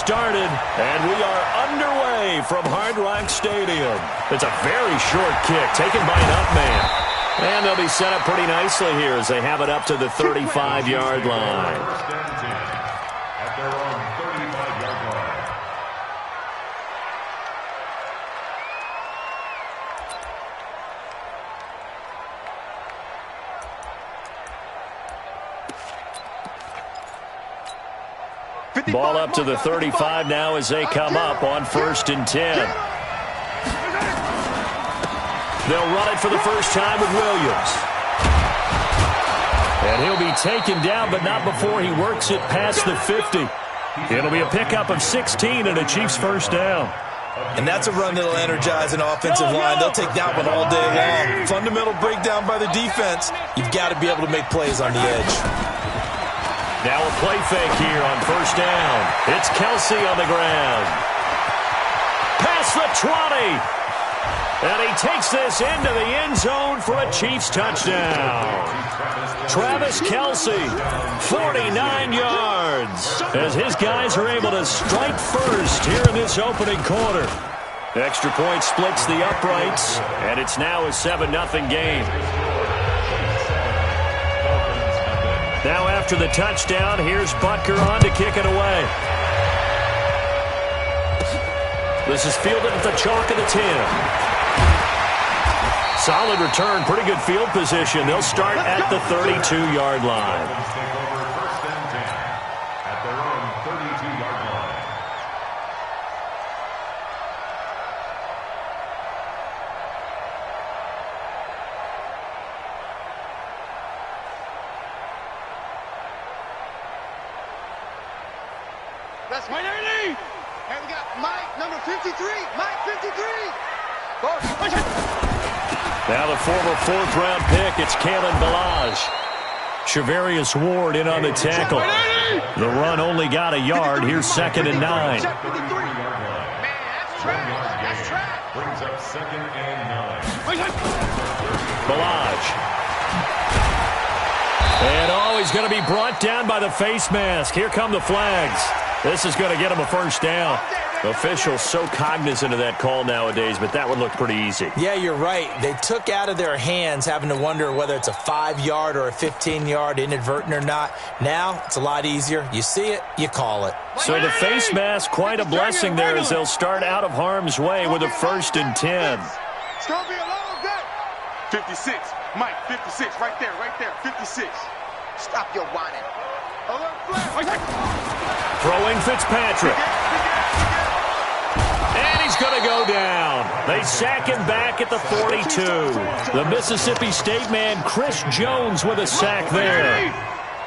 started, and we are underway from Hard Rock Stadium. It's a very short kick taken by an up man. And they'll be set up pretty nicely here as they have it up to the 35-yard line. At their own 35-yard line. Ball up to the 35 now as they come up on 1st and 10. They'll run it for the first time with Williams. And he'll be taken down, but not before he works it past the 50. It'll be a pickup of 16 and a Chiefs first down. And that's a run that'll energize an offensive line. They'll take that one all day long. Fundamental breakdown by the defense. You've got to be able to make plays on the edge. Now a play fake here on 1st down. It's Kelsey on the ground. Past the 20. And he takes this into the end zone for a Chiefs touchdown. Travis Kelsey, 49 yards, as his guys are able to strike first here in this opening quarter. Extra point splits the uprights, and it's now a 7-0 game. Now after the touchdown, here's Butker on to kick it away. This is fielded at the chalk of the 10. Solid return, pretty good field position. They'll start at the 32-yard line. At their own 32-yard line. That's Mike Early. And we got Mike, number 53. Mike, 53. Now the former 4th-round pick, it's Kalen Ballage. Shavarius Ward in on the tackle. The run only got a yard. Here's 2nd and 9. Man, that's track. Brings up 2nd and 9. Ballage. And he's going to be brought down by the face mask. Here come the flags. This is going to get him a first down. Officials so cognizant of that call nowadays, but that would look pretty easy. Yeah, you're right. They took out of their hands having to wonder whether it's a 5-yard or a 15-yard, inadvertent or not. Now, it's a lot easier. You see it, you call it. So the face mask, quite a blessing there as they'll start out of harm's way with a 1st and 10. It's going to be a long day. 56. Mike, 56. Right there. 56. Stop your whining. Throwing Fitzpatrick. And he's going to go down. They sack him back at the 42. The Mississippi State man, Chris Jones, with a sack there.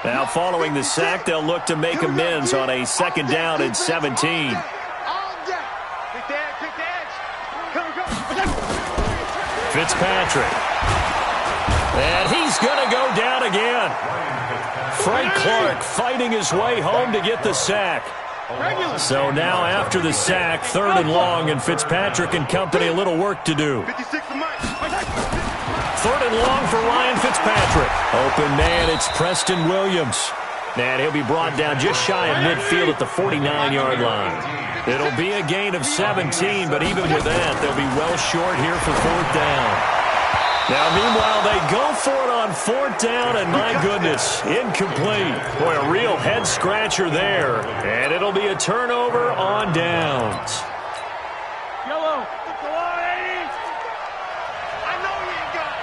Now following the sack, they'll look to make amends on a 2nd down and 17. Fitzpatrick. And he's going to go down again. Frank Clark fighting his way home to get the sack. So now after the sack, 3rd and long, and Fitzpatrick and company a little work to do. 3rd and long for Ryan Fitzpatrick. Open man, it's Preston Williams. And he'll be brought down just shy of midfield at the 49-yard line. It'll be a gain of 17, but even with that, they'll be well short here for 4th down. Now, meanwhile, they go for it on 4th down, and my goodness, incomplete. Boy, a real head-scratcher there. And it'll be a turnover on downs. Yellow. Go on, 80. I know you ain't got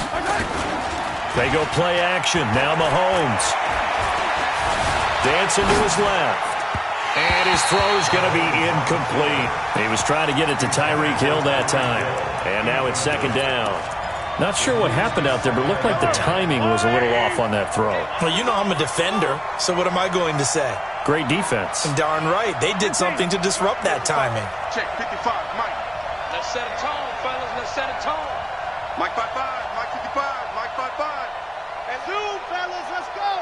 it. They go play action. Now Mahomes. Dancing to his left. And his throw's going to be incomplete. He was trying to get it to Tyreek Hill that time. And now it's 2nd down. Not sure what happened out there, but it looked like the timing was a little off on that throw. Well, you know I'm a defender, so what am I going to say? Great defense. And darn right. They did something to disrupt that timing. Check 55, Mike. Let's set a tone, fellas. Let's set a tone. Mike 55, Mike 55, Mike 55. And zoom, fellas. Let's go.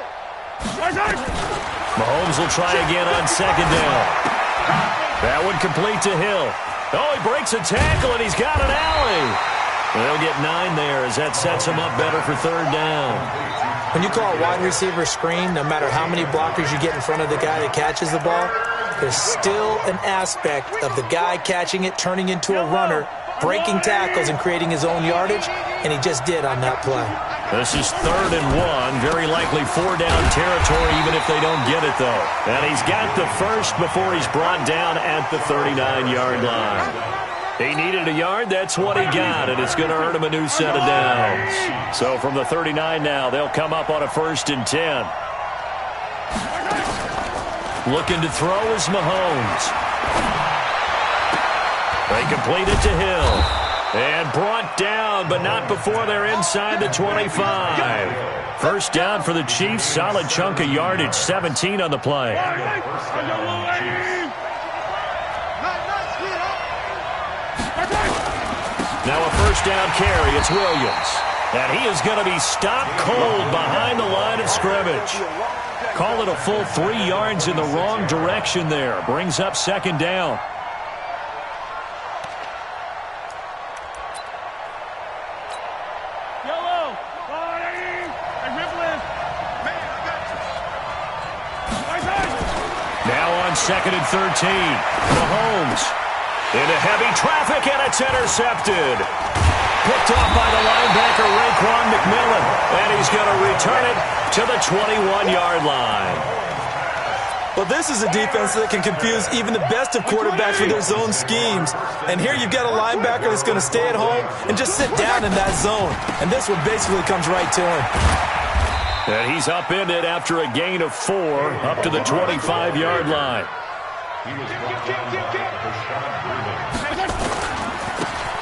Mahomes will try again on 2nd down. That one complete to Hill. Oh, he breaks a tackle, and he's got an alley. They'll get 9 there as that sets him up better for 3rd down. When you call a wide receiver screen, no matter how many blockers you get in front of the guy that catches the ball, there's still an aspect of the guy catching it, turning into a runner, breaking tackles and creating his own yardage, and he just did on that play. This is 3rd and 1, very likely 4-down territory even if they don't get it, though. And he's got the first before he's brought down at the 39-yard line. He needed a yard, that's what he got, and it's going to earn him a new set of downs. So from the 39 now, they'll come up on a 1st and 10. Looking to throw is Mahomes. They complete it to Hill. And brought down, but not before they're inside the 25. 1st down for the Chiefs. Solid chunk of yardage. 17 on the play. Now a 1st down carry. It's Williams. And he is going to be stopped cold behind the line of scrimmage. Call it a full 3 yards in the wrong direction there. Brings up 2nd down. Now on 2nd and 13. Mahomes into heavy traffic, and it's intercepted. Picked off by the linebacker, Raekwon McMillan. And he's going to return it to the 21-yard line. Well, this is a defense that can confuse even the best of quarterbacks with their zone schemes. And here you've got a linebacker that's going to stay at home and just sit down in that zone. And this one basically comes right to him. And he's upended after a gain of 4 up to the 25-yard line.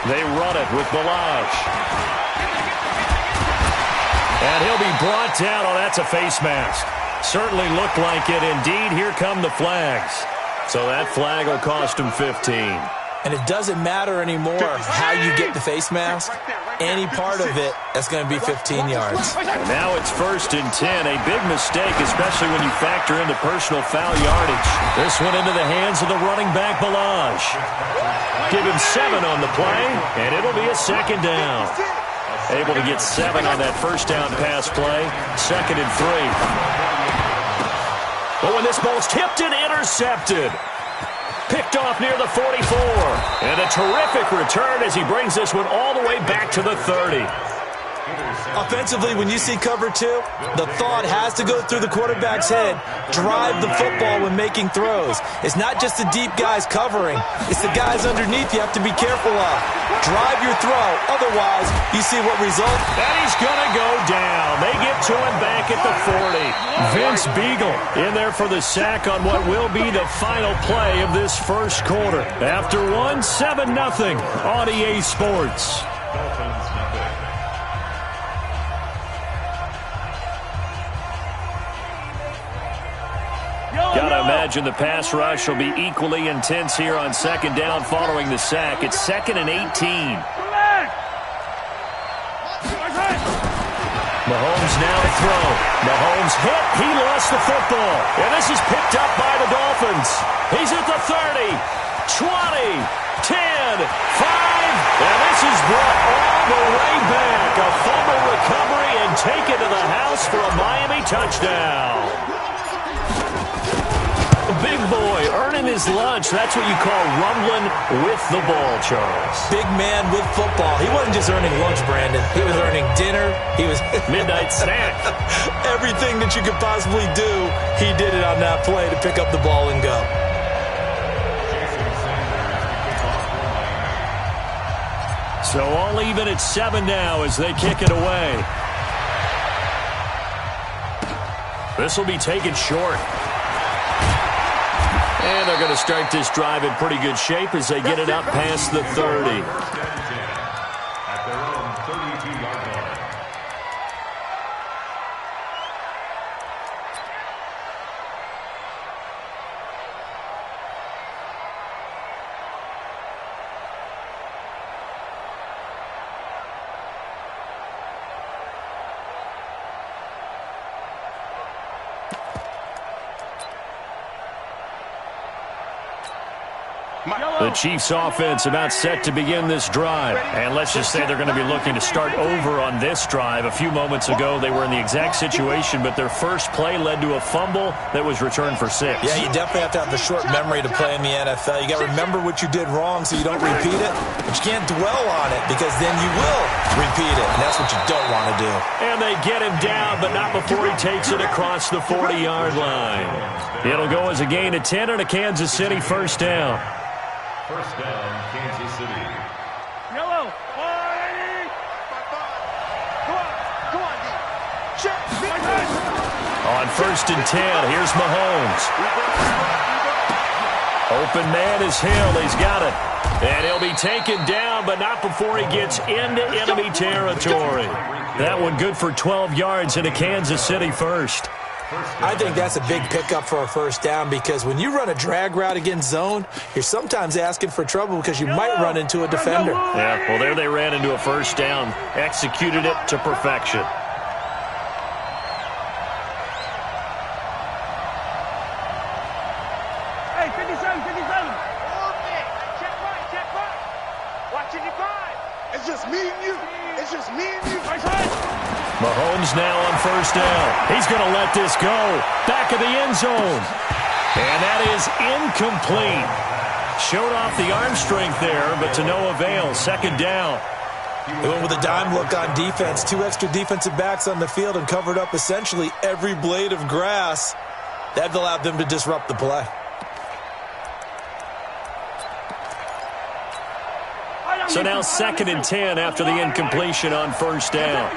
They run it with Balazs. And he'll be brought down. Oh, that's a face mask. Certainly looked like it. Indeed, here come the flags. So that flag will cost him 15. And it doesn't matter anymore how you get the face mask. Any part of it, that's going to be 15 yards. And now it's 1st and 10. A big mistake, especially when you factor in the personal foul yardage. This one into the hands of the running back, Balazs. Give him 7 on the play, and it'll be a 2nd down. Able to get 7 on that 1st down pass play. 2nd and 3. But when this ball's tipped and intercepted. Picked off near the 44. And a terrific return as he brings this one all the way back to the 30. Offensively, when you see cover 2, the thought has to go through the quarterback's head. Drive the football when making throws. It's not just the deep guys covering. It's the guys underneath you have to be careful of. Drive your throw. Otherwise, you see what result? And he's going to go down. They get to him back at the 40. Vince Beagle in there for the sack on what will be the final play of this 1st quarter. After 1, 7-0 on EA Sports. Gotta imagine the pass rush will be equally intense here on 2nd down following the sack. It's 2nd and 18. Mahomes now to throw. Mahomes hit. He lost the football. And this is picked up by the Dolphins. He's at the 30, 20, 10, 5. And this is brought all the way back. A fumble recovery and taken to the house for a Miami touchdown. Big boy earning his lunch. That's what you call rumbling with the ball, Charles. Big man with football. He wasn't just earning lunch, Brandon. He was earning dinner. He was midnight snack. Everything that you could possibly do, he did it on that play to pick up the ball and go. So all even at 7 now as they kick it away. This will be taken short. And they're going to start this drive in pretty good shape as they get it up past the 30. At their own 32-yard line. The Chiefs offense about set to begin this drive. And let's just say they're going to be looking to start over on this drive. A few moments ago, they were in the exact situation, but their first play led to a fumble that was returned for 6. Yeah, you definitely have to have the short memory to play in the NFL. You got to remember what you did wrong so you don't repeat it, but you can't dwell on it because then you will repeat it, and that's what you don't want to do. And they get him down, but not before he takes it across the 40-yard line. It'll go as a gain of 10 and a Kansas City first down. First down, Kansas City. Yellow. 180. Go on, D. Check. On first and 10, here's Mahomes. Open man is Hill. He's got it. And he'll be taken down, but not before he gets into enemy territory. That one good for 12 yards into Kansas City first. I think that's a big pickup for a first down because when you run a drag route against zone, you're sometimes asking for trouble because you might run into a defender. Yeah, well, there they ran into a first down, executed it to perfection. Hey, 57. Check right. Watching you drive. It's just me and you. Mahomes now on first down. He's going to let this go. Back of the end zone. And that is incomplete. Showed off the arm strength there, but to no avail. Second down. They went with a dime look on defense. 2 extra defensive backs on the field and covered up essentially every blade of grass. That allowed them to disrupt the play. So now second and 10 after the incompletion on first down.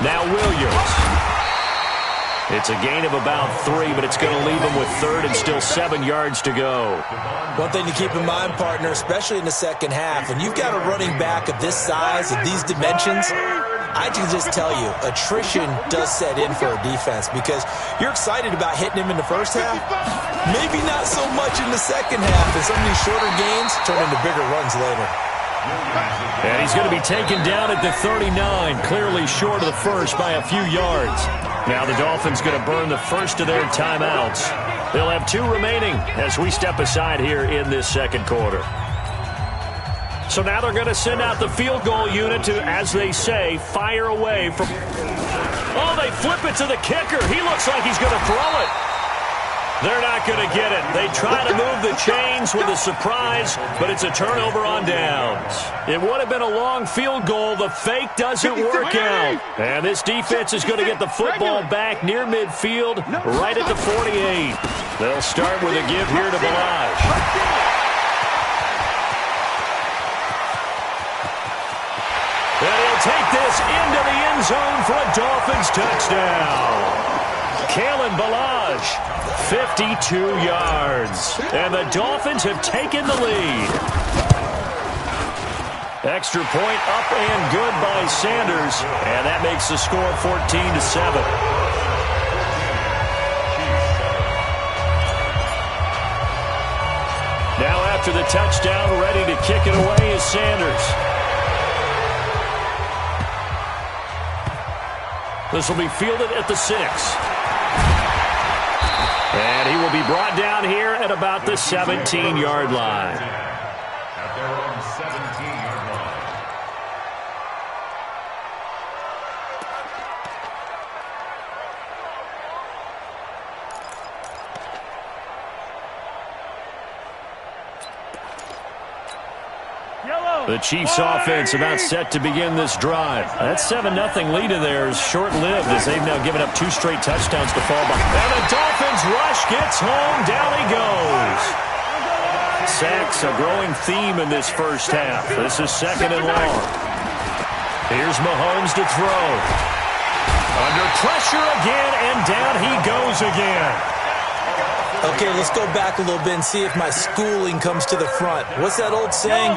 Now Williams. It's a gain of about 3, but it's going to leave him with third and still 7 yards to go. One thing to keep in mind, partner, especially in the second half, when you've got a running back of this size, of these dimensions, I can just tell you, attrition does set in for a defense because you're excited about hitting him in the first half. Maybe not so much in the second half, and some of these shorter gains turn into bigger runs later. And he's going to be taken down at the 39, clearly short of the first by a few yards. Now the Dolphins going to burn the first of their timeouts. They'll have 2 remaining as we step aside here in this second quarter. So now they're going to send out the field goal unit to, as they say, fire away from... Oh, they flip it to the kicker. He looks like he's going to throw it. They're not going to get it. They try to move the chains with a surprise, but it's a turnover on downs. It would have been a long field goal. The fake doesn't work out. And this defense is going to get the football back near midfield, right at the 48. They'll start with a give here to Balaj. And he'll take this into the end zone for a Dolphins touchdown. Kalen Balaj, 52 yards. And the Dolphins have taken the lead. Extra point up and good by Sanders. And that makes the score 14-7. Now after the touchdown, ready to kick it away is Sanders. This will be fielded at the 6. And he will be brought down here at about the 17-yard line. At their own 17-yard line. The Chiefs offense about set to begin this drive. That 7-0 lead of theirs short-lived as they've now given up 2 straight touchdowns to fall behind. And the Dolphins rush gets home. Down he goes. Sacks a growing theme in this first half. This is second and long. Here's Mahomes to throw. Under pressure again, and down he goes again. Okay, let's go back a little bit and see if my schooling comes to the front. What's that old saying?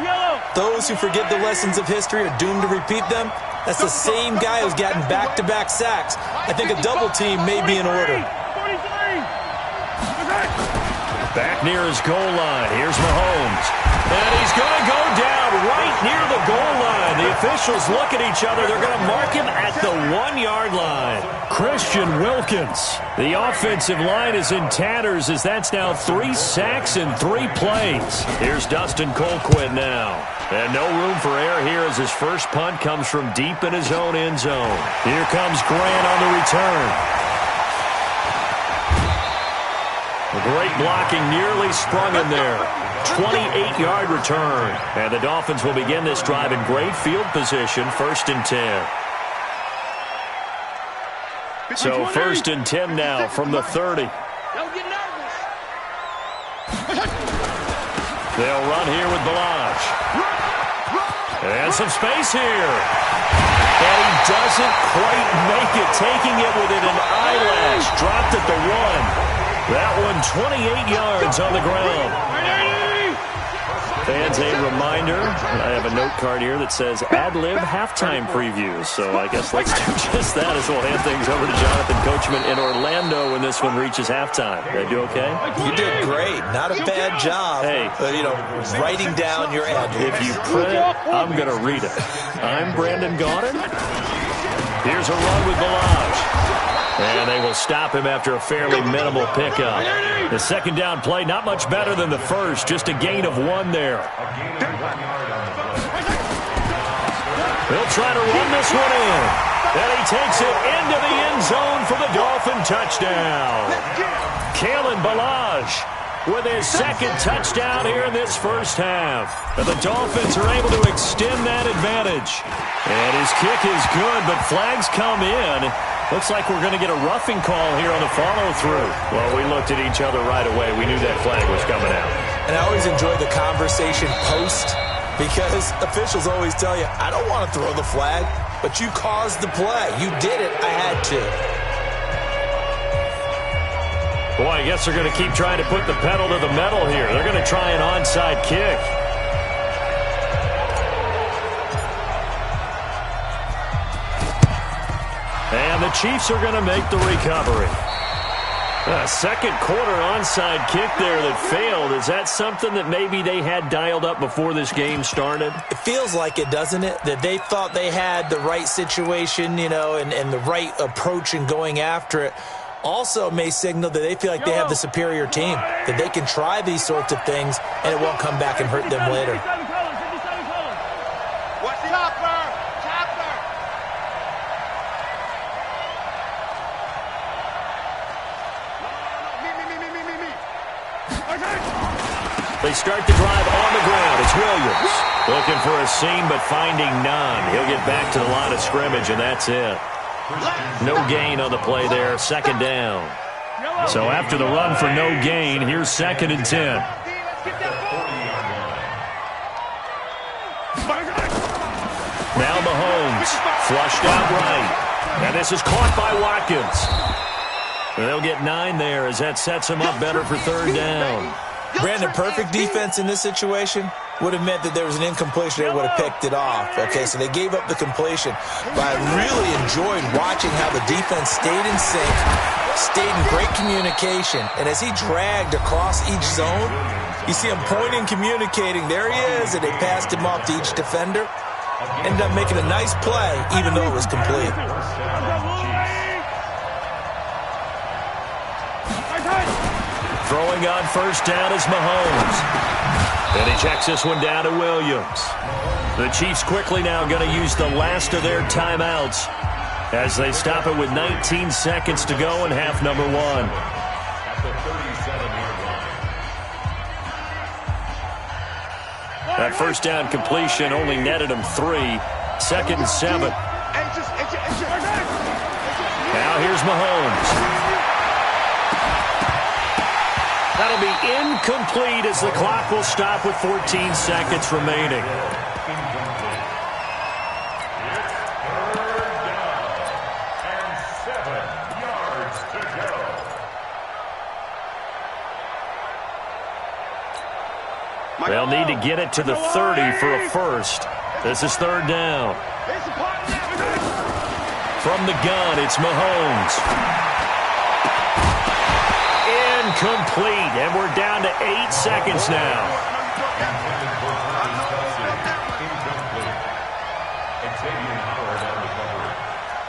Those who forget the lessons of history are doomed to repeat them. That's the same guy who's gotten back-to-back sacks. I think a double team may be in order. Back near his goal line. Here's Mahomes. And he's going to go down right near the goal line. The officials look at each other. They're going to mark him at the 1-yard line. Christian Wilkins. The offensive line is in tatters as that's now 3 sacks in 3 plays. Here's Dustin Colquitt now. And no room for error here as his first punt comes from deep in his own end zone. Here comes Grant on the return. A great blocking nearly sprung him there. 28-yard return. And the Dolphins will begin this drive in great field position, 1st and 10. So 1st and 10 now from the 30. Don't get nervous. They'll run here with Balazs. And some space here. And he doesn't quite make it, taking it within an eyelash. Dropped at the 1. That one 28 yards on the ground. Fans, a reminder, I have a note card here that says ad-lib halftime previews. So I guess let's do just that as we'll hand things over to Jonathan Coachman in Orlando when this one reaches halftime. Did I do okay? You did great. Not a bad job. Hey. Writing down your ad. If you print it, I'm going to read it. I'm Brandon Gaudin. Here's a run with Balazs. And they will stop him after a fairly minimal pickup. The second down play, not much better than the first, just a gain of 1 there. He'll try to run this one in. And he takes it into the end zone for the Dolphin touchdown. Kalen Balazs with his second touchdown here in this first half. And the Dolphins are able to extend that advantage. And his kick is good, but flags come in. Looks like we're going to get a roughing call here on the follow-through. Well, we looked at each other right away. We knew that flag was coming out. And I always enjoy the conversation post because officials always tell you, I don't want to throw the flag, but you caused the play. You did it. I had to. Boy, I guess they're going to keep trying to put the pedal to the metal here. They're going to try an onside kick. And the Chiefs are going to make the recovery. A second quarter onside kick there that failed. Is that something that maybe they had dialed up before this game started? It feels like it, doesn't it? That they thought they had the right situation, and the right approach in going after it. Also may signal that they feel like they have the superior team, that they can try these sorts of things, and it won't come back and hurt them later. They start the drive on the ground. It's Williams looking for a seam but finding none. He'll get back to the line of scrimmage, and that's it. No gain on the play there, second down. So after the run for no gain, here's 2nd and 10. Now Mahomes flushed out right. And this is caught by Watkins. They'll get 9 there as that sets him up better for 3rd down. Brandon, perfect defense in this situation would have meant that there was an incompletion. They would have picked it off. Okay, so they gave up the completion. But I really enjoyed watching how the defense stayed in sync, stayed in great communication. And as he dragged across each zone, you see him pointing, communicating. There he is, and they passed him off to each defender. Ended up making a nice play, even though it was complete. Throwing on first down is Mahomes. And he checks this one down to Williams. The Chiefs quickly now going to use the last of their timeouts as they stop it with 19 seconds to go in half number 1. That first down completion only netted him 3. 2nd and 7. Now here's Mahomes. That'll be incomplete as the clock will stop with 14 seconds remaining. They'll need to get it to the 30 for a first. This is 3rd down. From the gun, it's Mahomes. Incomplete, and we're down to 8 seconds now.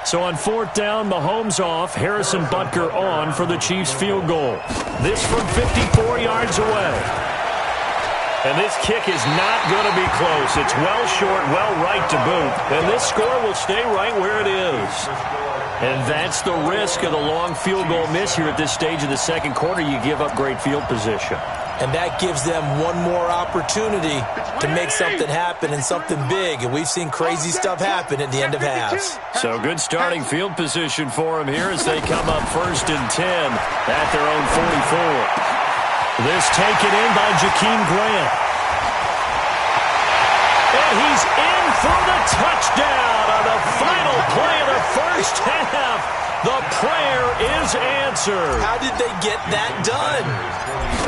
So on fourth down, Mahomes off, Harrison Butker on for the Chiefs field goal. This from 54 yards away. And this kick is not going to be close. It's well short, well right to boot. And this score will stay right where it is. And that's the risk of the long field goal miss here at this stage of the second quarter. You give up great field position. And that gives them one more opportunity to make something happen and something big. And we've seen crazy stuff happen at the end of halves. So good starting field position for them here as they come up 1st and 10 at their own 44. This taken in by Jakeem Grant. And he's in for the touchdown on the final play of the first half. The prayer is answered. How did they get that done?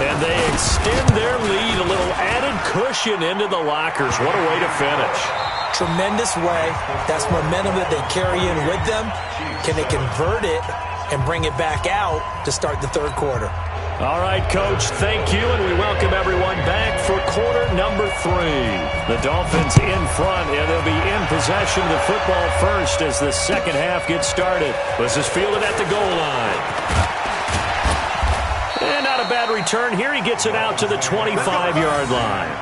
And they extend their lead, a little added cushion into the lockers. What a way to finish. Tremendous way. That's momentum that they carry in with them. Can they convert it and bring it back out to start the third quarter? All right, Coach, thank you, and we welcome everyone back for quarter number 3. The Dolphins in front, and they'll be in possession of the football first as the second half gets started. This is fielded at the goal line. And not a bad return here. He gets it out to the 25-yard line.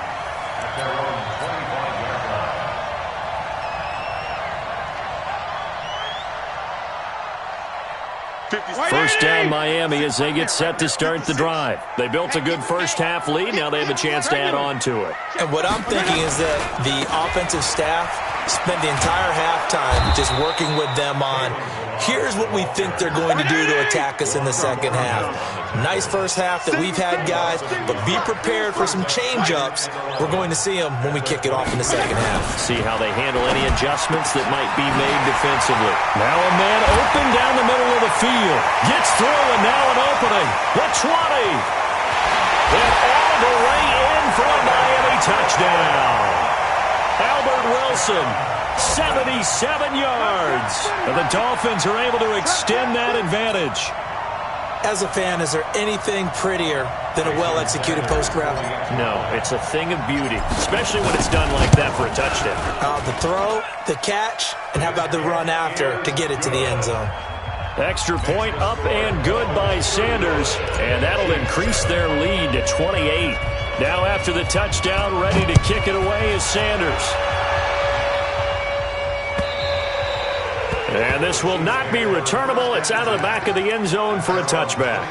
First down, Miami, as they get set to start the drive. They built a good first-half lead. Now they have a chance to add on to it. And what I'm thinking is that the offensive staff spent the entire halftime just working with them on, here's what we think they're going to do to attack us in the second half. Nice first half that we've had, guys, but be prepared for some change-ups. We're going to see them when we kick it off in the second half. See how they handle any adjustments that might be made defensively. Now a man open down the middle of the field. Gets through, and now an opening. The 20. And all the way in for a Miami touchdown. Albert Wilson, 77 yards. And the Dolphins are able to extend that advantage. As a fan, is there anything prettier than a well-executed post route? No, it's a thing of beauty, especially when it's done like that for a touchdown. The throw, the catch, and how about the run after to get it to the end zone? Extra point up and good by Sanders, and that'll increase their lead to 28. Now after the touchdown, ready to kick it away is Sanders. And this will not be returnable. It's out of the back of the end zone for a touchback.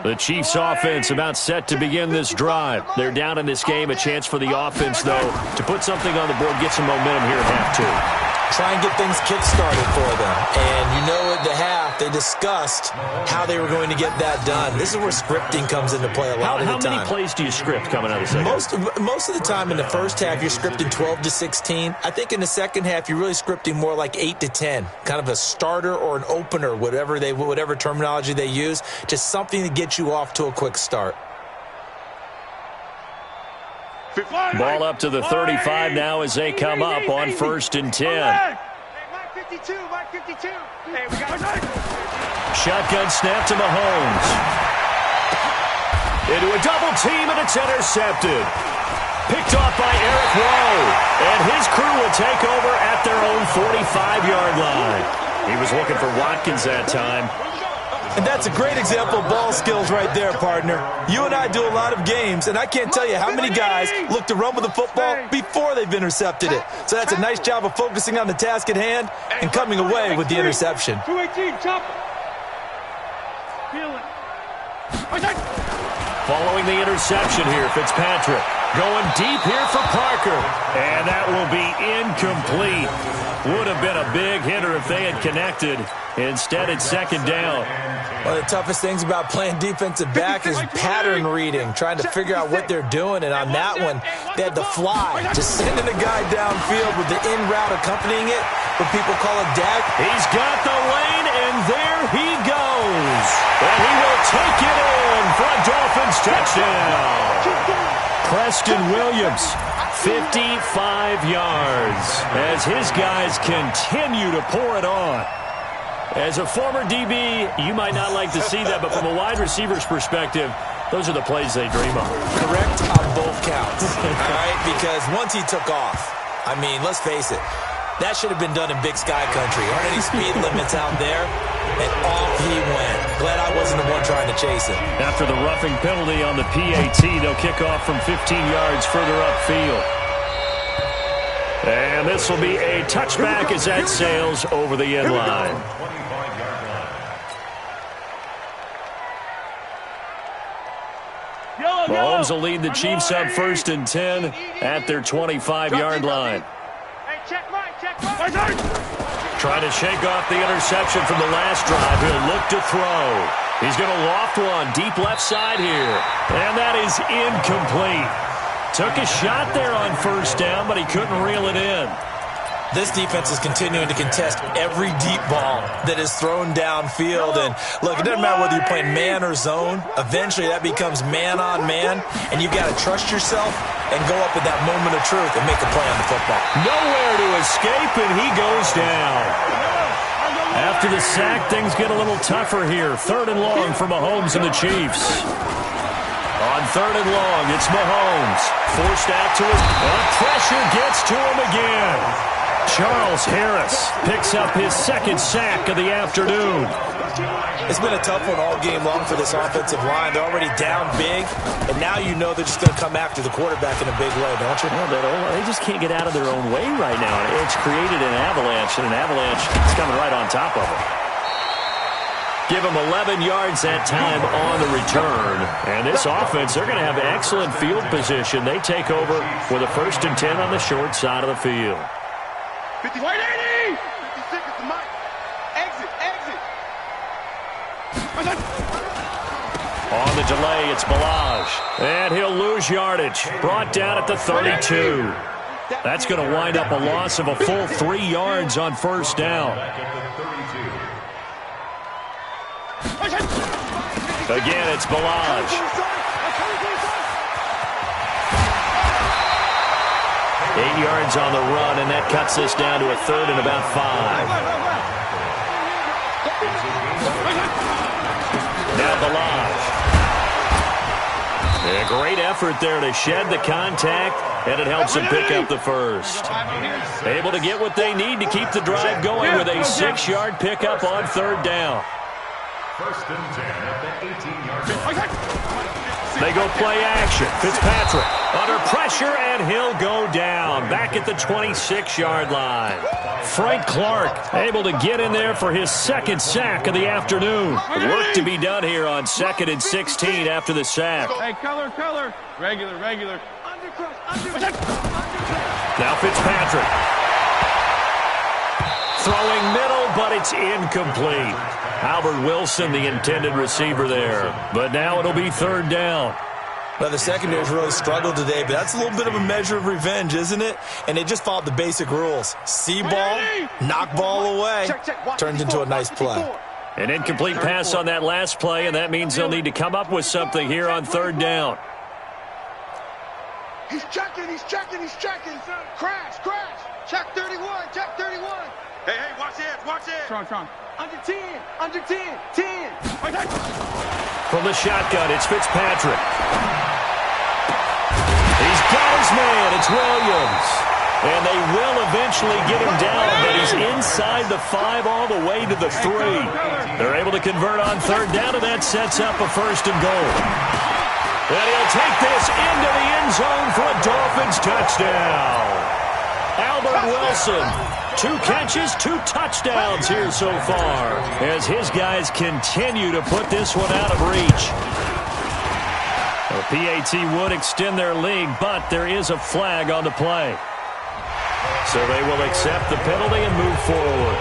The Chiefs offense about set to begin this drive. They're down in this game. A chance for the offense, though, to put something on the board, get some momentum here at half 2. Try and get things kick-started for them. And you know at the half, they discussed how they were going to get that done. This is where scripting comes into play a lot of the time. How many plays do you script coming out of the second? Most of the time in the first half, you're scripting 12 to 16. I think in the second half, you're really scripting more like 8 to 10. Kind of a starter or an opener, whatever terminology they use. Just something to get you off to a quick start. Ball up to the 35 now as they come up on 1st and 10. Shotgun snap to Mahomes. Into a double team, and it's intercepted. Picked off by Eric Rowe. And his crew will take over at their own 45-yard line. He was looking for Watkins that time. And that's a great example of ball skills right there, partner. You and I do a lot of games, and I can't tell you how many guys look to run with the football before they've intercepted it. So that's a nice job of focusing on the task at hand and coming away with the interception. 218, chop. Following the interception here, Fitzpatrick going deep here for Parker. And that will be incomplete. Would have been a big hitter if they had connected. Instead, it's second down. One of the toughest things about playing defensive back is pattern reading, trying to figure out what they're doing. And on that one, they had to fly, just sending a guy downfield with the in route accompanying it, what people call a dag. He's got the lane, and there he goes. And he will take it in for a Dolphins touchdown. Preston Williams, 55 yards as his guys continue to pour it on. As a former DB, you might not like to see that, but from a wide receiver's perspective, those are the plays they dream of. Correct on both counts, all right? Because once he took off, I mean, let's face it, that should have been done in Big Sky Country. Aren't any speed limits out there? And off he went. Glad I wasn't the one trying to chase him. After the roughing penalty on the PAT, they'll kick off from 15 yards further upfield. And this will be a touchback as that sails over the end line. Mahomes will lead the Chiefs up 1st and 10 at their 25-yard line. Trying to shake off the interception from the last drive. He'll look to throw. He's going to loft one deep left side here. And that is incomplete. Took a shot there on 1st down, but he couldn't reel it in. This defense is continuing to contest every deep ball that is thrown downfield. And, look, it doesn't matter whether you're playing man or zone. Eventually, that becomes man-on-man, and you've got to trust yourself and go up at that moment of truth and make a play on the football. Nowhere to escape, and he goes down. After the sack, things get a little tougher here. 3rd and long for Mahomes and the Chiefs. On 3rd and long, it's Mahomes. Forced out to his... And pressure gets to him again. Charles Harris picks up his 2nd sack of the afternoon. It's been a tough one all game long for this offensive line. They're already down big, and now you know they're just going to come after the quarterback in a big way, don't you? Well, they just can't get out of their own way right now. It's created an avalanche, and an avalanche is coming right on top of them. Give them 11 yards that time on the return. And this offense, they're going to have excellent field position. They take over with a 1st and 10 on the short side of the field. 50, 180! 56 is the mic. Exit, exit. On the delay, it's Balaj. And he'll lose yardage. Brought down at the 32. That's going to wind up a loss of a full 3 yards on 1st down. Again, it's Balaj. 8 yards on the run, and that cuts this down to a 3rd and about 5. Now Balaj. A great effort there to shed the contact, and it helps them pick up the 1st. Able to get what they need to keep the drive going with a 6-yard pickup on 3rd down. 1st and 10 at the 18-yard line. They go play action. Fitzpatrick under pressure, and he'll go down back at the 26-yard line. Frank Clark able to get in there for his 2nd sack of the afternoon. Work to be done here on 2nd and 16 after the sack. Hey, color. Regular. Now Fitzpatrick. Throwing middle, but it's incomplete. Albert Wilson, the intended receiver there. But now it'll be 3rd down. Well, the secondary's really struggled today, but that's a little bit of a measure of revenge, isn't it? And they just followed the basic rules. See ball, knock ball away. Turns into a nice play. An incomplete pass on that last play, and that means they'll need to come up with something here on 3rd down. He's checking. Crash. Check 31. Hey, watch it. Tron. Under 10. 10. From the shotgun, it's Fitzpatrick. He's got his man. It's Williams. And they will eventually get him down, but he's inside the 5 all the way to the 3. They're able to convert on 3rd down, and that sets up a 1st and goal. And he'll take this into the end zone for a Dolphins touchdown. Albert Wilson, 2 catches, 2 touchdowns here so far, as his guys continue to put this one out of reach. The PAT would extend their lead, but there is a flag on the play. So they will accept the penalty and move forward.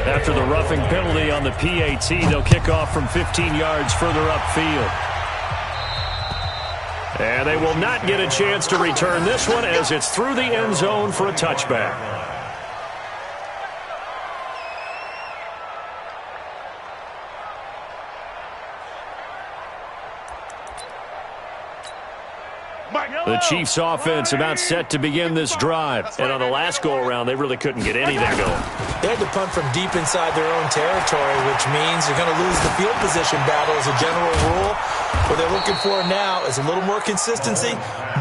After the roughing penalty on the PAT, they'll kick off from 15 yards further upfield. And they will not get a chance to return this one as it's through the end zone for a touchback. The Chiefs offense about set to begin this drive. And on the last go-around, they really couldn't get anything going. They had to punt from deep inside their own territory, which means you're going to lose the field position battle as a general rule. What they're looking for now is a little more consistency,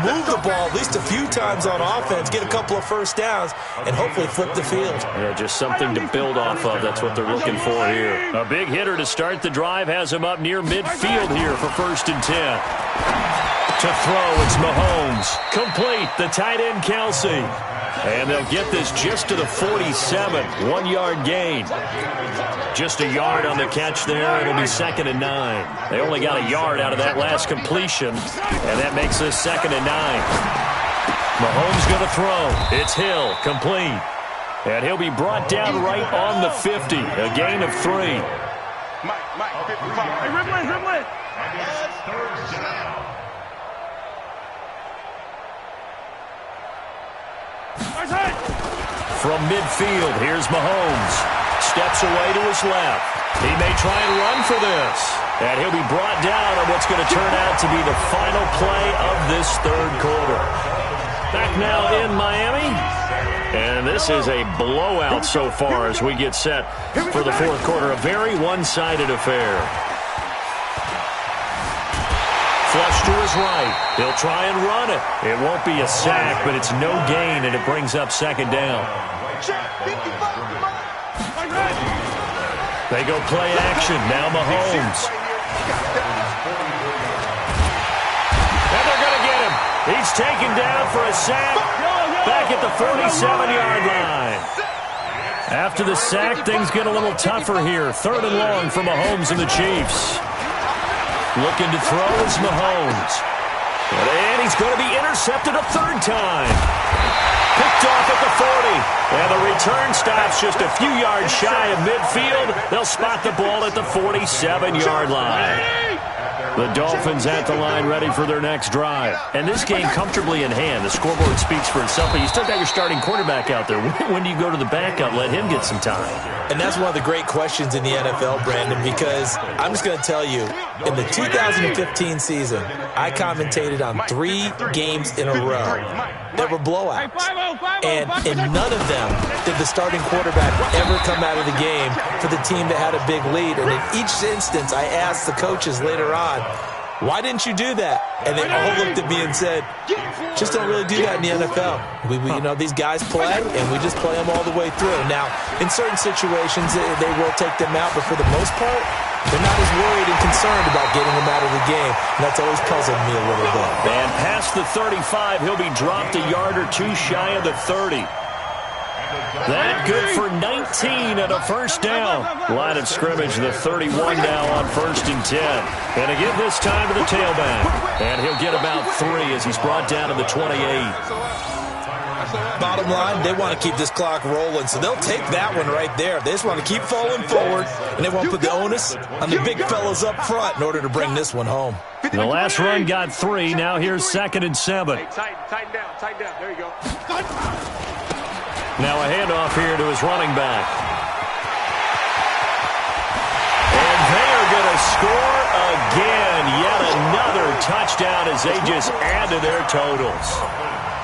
move the ball at least a few times on offense, get a couple of first downs, and hopefully flip the field. Yeah, just something to build off of. That's what they're looking for here. A big hitter to start the drive has him up near midfield here for 1st and 10. To throw, it's Mahomes. Complete, the tight end, Kelsey. And they'll get this just to the 47. 1-yard gain. Just a yard on the catch there. It'll be 2nd and 9. They only got a yard out of that last completion. And that makes this 2nd and 9. Mahomes going to throw. It's Hill, complete. And he'll be brought down right on the 50. A gain of 3. Mike, 55. Hey, Ripley. From midfield, here's Mahomes. Steps away to his left. He may try and run for this. And he'll be brought down on what's going to turn out to be the final play of this 3rd quarter. Back now in Miami. And this is a blowout so far as we get set for the 4th quarter. A very one-sided affair. Flush to his right. He'll try and run it. It won't be a sack, but it's no gain, and it brings up 2nd down. They go play action. Now Mahomes. And they're going to get him. He's taken down for a sack. Back at the 47-yard line. After the sack, things get a little tougher here. 3rd and long for Mahomes and the Chiefs. Looking to throw is Mahomes. And he's going to be intercepted a 3rd time. Picked off at the 40. And the return stops just a few yards shy of midfield. They'll spot the ball at the 47-yard line. The Dolphins at the line ready for their next drive. And this game comfortably in hand. The scoreboard speaks for itself, but you still got your starting quarterback out there. When do you go to the backup? Let him get some time. And that's one of the great questions in the NFL, Brandon, because I'm just going to tell you, in the 2015 season, I commentated on 3 games in a row that were blowouts. And in none of them did the starting quarterback ever come out of the game for the team that had a big lead. And in each instance, I asked the coaches later on, why didn't you do that? And they all looked at me and said, just don't really do that in the NFL. We these guys play, and we just play them all the way through. Now, in certain situations, they will take them out, but for the most part, they're not as worried and concerned about getting them out of the game. And that's always puzzled me a little bit. And past the 35, he'll be dropped a yard or 2 shy of the 30. That good for 19 at a 1st down. Line of scrimmage, the 31 now on 1st and 10. And again this time to the tailback. And he'll get about 3 as he's brought down to the 28. Bottom line, they want to keep this clock rolling, so they'll take that one right there. They just want to keep falling forward, and they want to put the onus on the big fellas up front in order to bring this one home. The last run got 3. Now here's 2nd and 7. Tighten down. There you go. Now a handoff here to his running back. And they are going to score again. Yet another touchdown as they just add to their totals.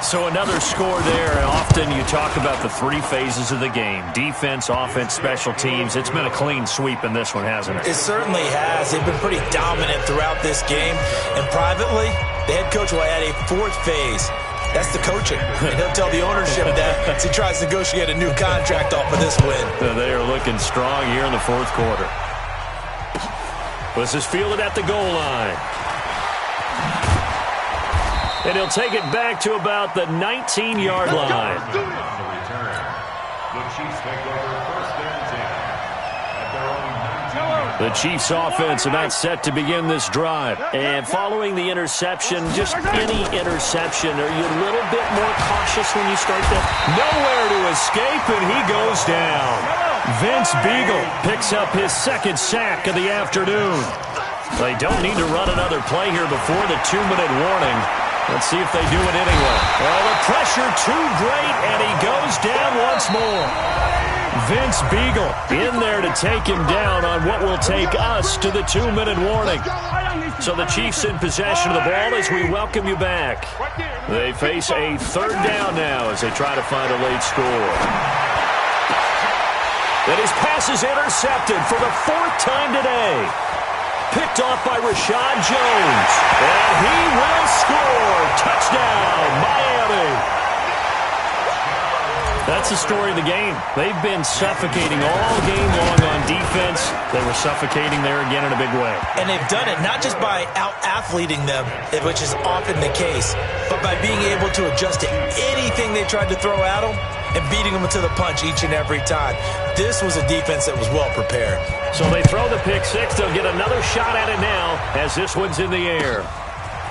So another score there. Often you talk about the 3 phases of the game. Defense, offense, special teams. It's been a clean sweep in this one, hasn't it? It certainly has. They've been pretty dominant throughout this game. And privately, the head coach will add a 4th phase. That's the coaching. And he'll tell the ownership that as he tries to negotiate a new contract off of this win. They are looking strong here in the 4th quarter. This is fielded at the goal line. And he'll take it back to about the 19-yard line. On the return, the Chiefs take over 1st and 10 at their own 19-yard line. The Chiefs offense about set to begin this drive. And following the interception, just any interception, are you a little bit more cautious when you start that? Nowhere to escape, and he goes down. Vince Beagle picks up his 2nd sack of the afternoon. They don't need to run another play here before the 2-minute warning. Let's see if they do it anyway. Well, the pressure too great, and he goes down once more. Vince Beagle in there to take him down on what will take us to the 2-minute warning. So the Chiefs in possession of the ball as we welcome you back. They face a third down now as they try to find a late score. And his pass is intercepted for the 4th time today. Picked off by Rashad Jones. And he will score. Touchdown, Miami. That's the story of the game. They've been suffocating all game long on defense. They were suffocating there again in a big way. And they've done it not just by out-athleting them, which is often the case, but by being able to adjust to anything they tried to throw at them and beating them to the punch each and every time. This was a defense that was well prepared. So they throw the pick six. They'll get another shot at it now as this one's in the air.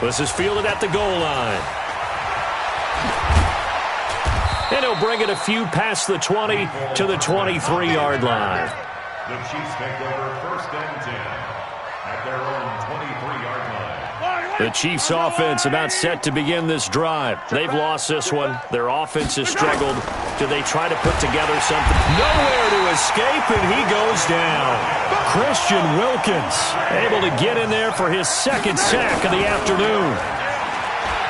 This is fielded at the goal line. And he'll bring it a few past the 20 to the 23-yard line. The Chiefs take over 1st and 10 at their own 23-yard line. The Chiefs offense about set to begin this drive. They've lost this one. Their offense has struggled. Do they try to put together something? Nowhere to escape, and he goes down. Christian Wilkins able to get in there for his 2nd sack of the afternoon.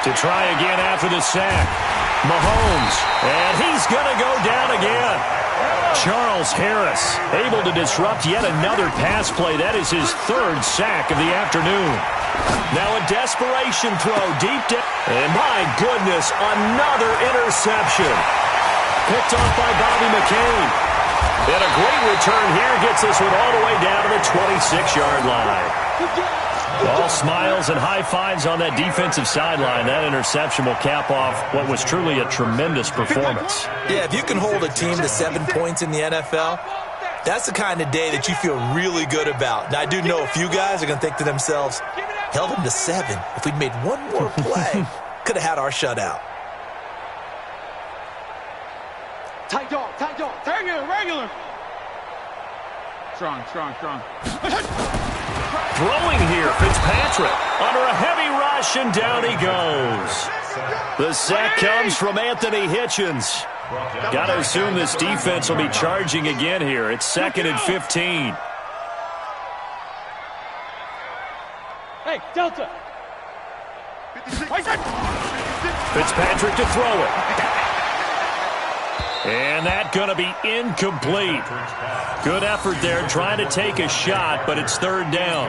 To try again after the sack. Mahomes, and he's going to go down again. Charles Harris able to disrupt yet another pass play. That is his 3rd sack of the afternoon. Now a desperation throw deep down. And my goodness, another interception. Picked off by Bobby McCain. And a great return here gets this one all the way down to the 26-yard line. All smiles and high fives on that defensive sideline. That interception will cap off what was truly a tremendous performance. Yeah, if you can hold a team to 7 points in the NFL, that's the kind of day that you feel really good about. Now, I do know a few guys are going to think to themselves, held them to 7. If we'd made one more play, could have had our shutout. Tight dog, regular. Strong. Throwing here, Fitzpatrick under a heavy rush, and down he goes. The sack comes from Anthony Hitchens. Got to assume this defense will be charging again here. It's 2nd and 15. Hey, Delta. Fitzpatrick to throw it. And that's going to be incomplete. Good effort there trying to take a shot, but it's 3rd down.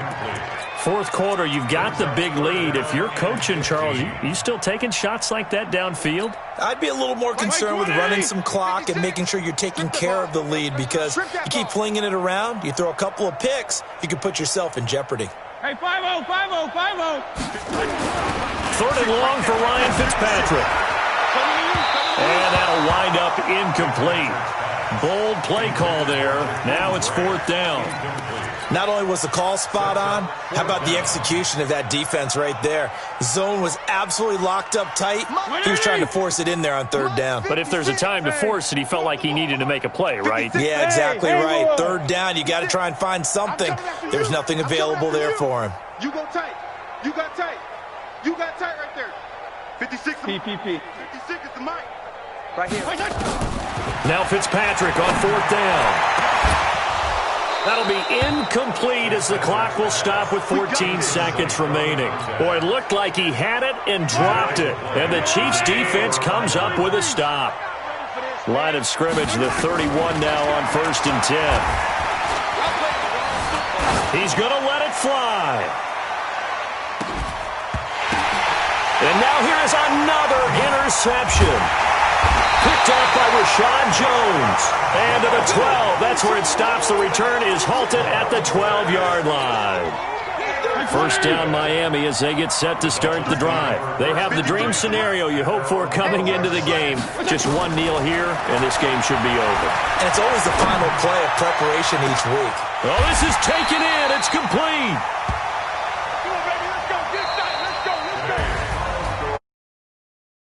4th quarter, you've got the big lead. If you're coaching, Charles, you still taking shots like that downfield? I'd be a little more concerned with running some clock and making sure you're taking care of the lead, because you keep flinging it around, you throw a couple of picks, you can put yourself in jeopardy. Hey, 5-0. 3rd and long for Ryan Fitzpatrick. And that'll wind up incomplete. Bold play call there. Now it's 4th down. Not only was the call spot on, how about the execution of that defense right there? Zone was absolutely locked up tight. He was trying to force it in there on 3rd down. But if there's a time to force it, he felt like he needed to make a play, right? Yeah, exactly right. 3rd down, you got to try and find something. There's nothing available there for him. You go tight. You got tight right there. 56. PPP. 56 is the mic. Right here. Now Fitzpatrick on 4th down. That'll be incomplete as the clock will stop with 14 seconds remaining. Boy, it looked like he had it and dropped it. And the Chiefs defense comes up with a stop. Line of scrimmage, the 31 now on 1st and 10. He's going to let it fly. And now here is another interception. Picked off by Rashad Jones. And to the 12. That's where it stops. The return is halted at the 12-yard line. 1st down Miami as they get set to start the drive. They have the dream scenario you hope for coming into the game. Just one kneel here, and this game should be over. And it's always the final play of preparation each week. Well, this is taken in. It's complete.